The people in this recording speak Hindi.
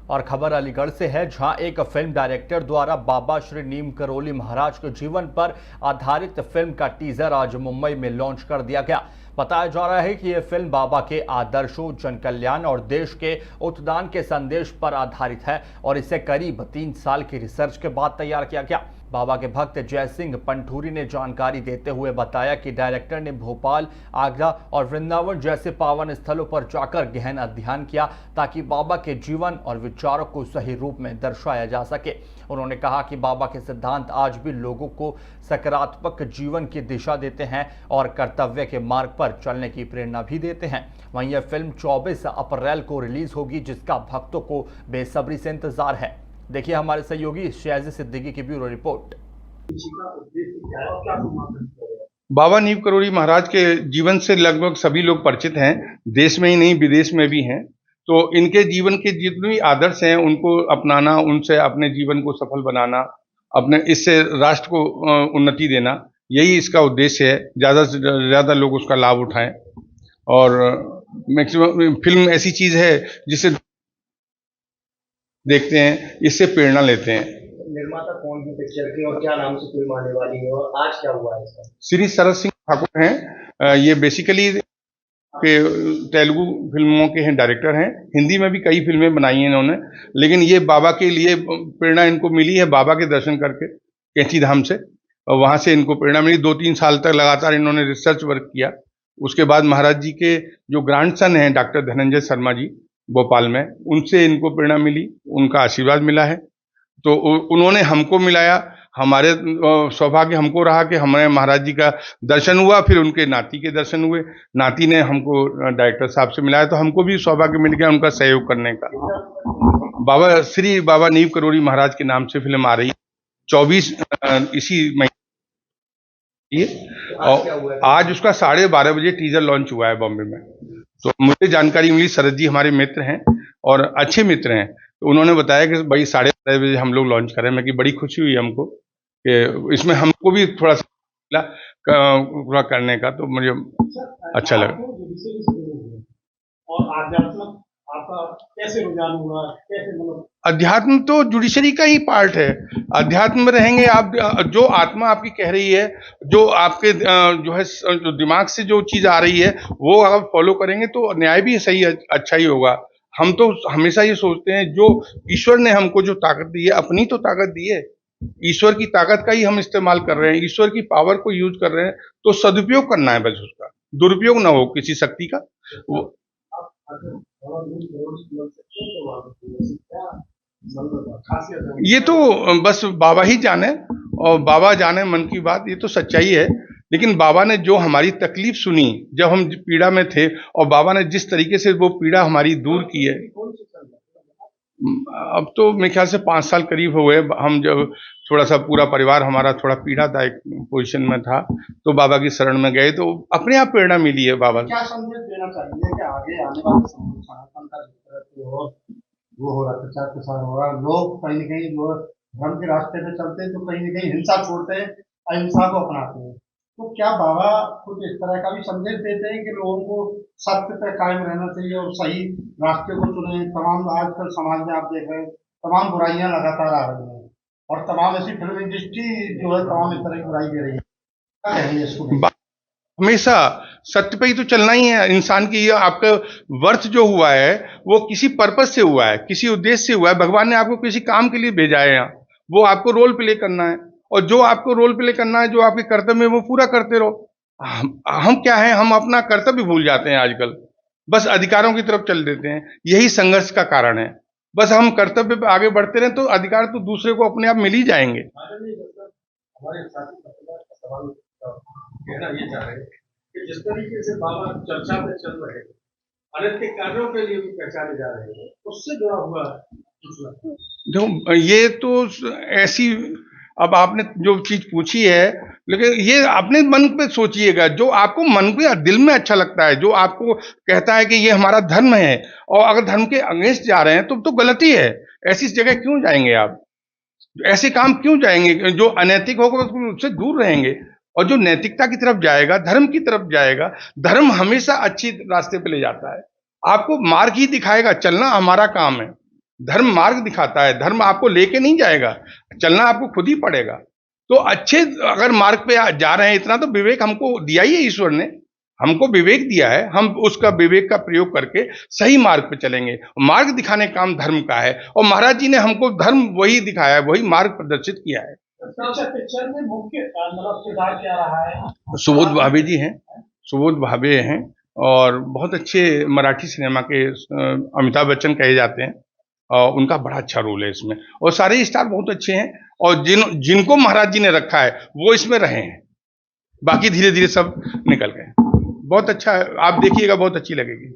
और खबर अलीगढ़ से है, जहां एक फिल्म डायरेक्टर द्वारा बाबा श्री नीम करोली महाराज के जीवन पर आधारित फिल्म का टीजर आज मुंबई में लॉन्च कर दिया गया। बताया जा रहा है कि यह फिल्म बाबा के आदर्शों, जन कल्याण और देश के उत्थान के संदेश पर आधारित है और इसे करीब 3 साल की रिसर्च के बाद तैयार किया गया। बाबा के भक्त जय सिंह पंठूरी ने जानकारी देते हुए बताया कि डायरेक्टर ने भोपाल, आगरा और वृंदावन जैसे पावन स्थलों पर जाकर गहन अध्ययन किया ताकि बाबा के जीवन और विचारों को सही रूप में दर्शाया जा सके। उन्होंने कहा कि बाबा के सिद्धांत आज भी लोगों को सकारात्मक जीवन की दिशा देते हैं और कर्तव्य के मार्ग पर चलने की प्रेरणा भी देते हैं। वहीं यह फिल्म 24 अप्रैल को रिलीज होगी, जिसका भक्तों को बेसब्री से इंतजार है। देखिए हमारे सहयोगी शायजी सिद्दीकी की ब्यूरो रिपोर्ट। बाबा नीम करोली महाराज के जीवन से लगभग सभी लोग परिचित हैं, देश में ही नहीं विदेश में भी हैं। तो इनके जीवन के जितने भी आदर्श हैं उनको अपनाना, उनसे अपने जीवन को सफल बनाना, अपने इससे राष्ट्र को उन्नति देना, यही इसका उद्देश्य है। ज़्यादा से ज़्यादा लोग उसका लाभ उठाएं और मैक्सिमम फिल्म ऐसी चीज़ है जिसे देखते हैं, इससे प्रेरणा लेते हैं। निर्माता कौन है पिक्चर की और क्या नाम से फिल्म आने वाली है और आज क्या हुआ है इसका? श्री शरद सिंह ठाकुर हैं। ये बेसिकली के तेलुगु फिल्मों के हैं, डायरेक्टर हैं। हिंदी में भी कई फिल्में बनाई हैं इन्होंने, लेकिन ये बाबा के लिए प्रेरणा इनको मिली है बाबा के दर्शन करके कैंची धाम से, और वहाँ से इनको प्रेरणा मिली। 2-3 साल तक लगातार इन्होंने रिसर्च वर्क किया। उसके बाद महाराज जी के जो ग्रैंडसन हैं डॉक्टर धनंजय शर्मा जी भोपाल में, उनसे इनको प्रेरणा मिली, उनका आशीर्वाद मिला है। तो उन्होंने हमको मिलाया, हमारे सौभाग्य हमको रहा कि हमारे महाराज जी का दर्शन हुआ, फिर उनके नाती के दर्शन हुए, नाती ने हमको डायरेक्टर साहब से मिलाया, तो हमको भी सौभाग्य मिल गया उनका सहयोग करने का। बाबा नीम करोली महाराज के नाम से फिल्म आ रही है 24 इसी महीने, और आज उसका 12:30 बजे टीजर लॉन्च हुआ है बॉम्बे में। तो मुझे जानकारी मिली, शरद जी हमारे मित्र हैं और अच्छे मित्र हैं, तो उन्होंने बताया कि भाई 12:30 बजे हम लोग लॉन्च करें। मैं कि बड़ी खुशी हुई हमको कि इसमें हमको भी थोड़ा सा मिला पूरा करने का, तो मुझे अच्छा लगा। और आध्यात्मिक आपका कैसे रुझान हुआ, कैसे मतलब? अध्यात्म तो जुडिशरी का ही पार्ट है। अध्यात्म में रहेंगे आप, जो आत्मा आपकी कह रही है, जो आपके जो है जो दिमाग से जो चीज आ रही है वो अगर फॉलो करेंगे तो न्याय भी सही अच्छा ही होगा। हम तो हमेशा ये सोचते हैं जो ईश्वर ने हमको जो ताकत दी है, अपनी तो ताकत दी है, ईश्वर की ताकत का ही हम इस्तेमाल कर रहे हैं, ईश्वर की पावर को यूज कर रहे हैं, तो सदुपयोग करना है बस, उसका दुरुपयोग ना हो किसी शक्ति का। ये तो बस बाबा ही जाने, और बाबा जाने मन की बात, ये तो सच्चाई है। लेकिन बाबा ने जो हमारी तकलीफ सुनी जब हम पीड़ा में थे, और बाबा ने जिस तरीके से वो पीड़ा हमारी दूर की है, अब तो मेरे ख्याल से 5 साल करीब हो गए। हम जब थोड़ा सा पूरा परिवार हमारा थोड़ा पीड़ादायक पोजीशन में था, तो बाबा की शरण में गए, तो अपने आप प्रेरणा मिली है बाबा। क्या संदेश देना चाहिए कि आगे आने वाले समय में सनातन का वो हो रहा है, प्रचार प्रसार हो रहा है, लोग कहीं न कहीं जो धर्म के रास्ते पे चलते हैं, तो कहीं न कहीं हिंसा छोड़ते हैं, अहिंसा को अपनाते हैं। तो क्या बाबा कुछ इस तरह का भी संदेश देते हैं कि लोगों को सत्य पे कायम रहना चाहिए और सही रास्ते को चुने? तमाम आजकल समाज में आप देख रहे हैं तमाम बुराइयां लगातार आ रही हैं, और तमाम ऐसी फिल्म इंडस्ट्री जो है तमाम इस तरह की बुराई दे रही है, क्या कहेंगे इसको? हमेशा सत्य पे ही तो चलना ही है इंसान की। आपका वर्थ जो हुआ है वो किसी पर्पस से हुआ है, किसी उद्देश्य से हुआ है। भगवान ने आपको किसी काम के लिए भेजा है यहाँ, वो आपको रोल प्ले करना है, और जो आपको रोल प्ले करना है, जो आपके कर्तव्य है, वो पूरा करते रहो। हम क्या है, हम अपना कर्तव्य भूल जाते हैं आजकल, बस अधिकारों की तरफ चल देते हैं। यही संघर्ष का कारण है। बस हम कर्तव्य पे आगे बढ़ते रहे तो अधिकार तो दूसरे को अपने आप मिल ही जाएंगे। कहना ये चाह रहे हैं कि जिस तरीके से बाबा चर्चा में चल रहे हैं, अनैतिक कार्यों के लिए भी पहचाने जा रहे हैं, उससे जुड़ा हुआ देखो, ये तो ऐसी, अब आपने जो चीज पूछी है, लेकिन ये अपने मन पे सोचिएगा, जो आपको मन पे दिल में अच्छा लगता है, जो आपको कहता है कि ये हमारा धर्म है, और अगर धर्म के अगेंस्ट जा रहे हैं तो गलती है। ऐसी जगह क्यों जाएंगे आप, ऐसे काम क्यों जाएंगे? जो अनैतिक होगा उससे दूर रहेंगे, और जो नैतिकता की तरफ जाएगा, धर्म की तरफ जाएगा, धर्म हमेशा अच्छी रास्ते पे ले जाता है, आपको मार्ग ही दिखाएगा। चलना हमारा काम है, धर्म मार्ग दिखाता है, धर्म आपको लेके नहीं जाएगा, चलना आपको खुद ही पड़ेगा। तो अच्छे अगर मार्ग पे जा रहे हैं, इतना तो विवेक हमको दिया ही है, ईश्वर ने हमको विवेक दिया है, हम उसका विवेक का प्रयोग करके सही मार्ग पे चलेंगे। मार्ग दिखाने का काम धर्म का है, और महाराज जी ने हमको धर्म वही दिखाया है, वही मार्ग प्रदर्शित किया है। पिक्चर में मुख्य मतलब किरदार क्या रहा है? सुबोध भावे जी हैं, सुबोध भावे हैं, और बहुत अच्छे मराठी सिनेमा के अमिताभ बच्चन कहे जाते हैं, और उनका बड़ा अच्छा रोल है इसमें, और सारे स्टार बहुत अच्छे हैं, और जिनको महाराज जी ने रखा है वो इसमें रहे हैं, बाकी धीरे धीरे सब निकल गए। बहुत अच्छा है, आप देखिएगा, बहुत अच्छी लगेगी।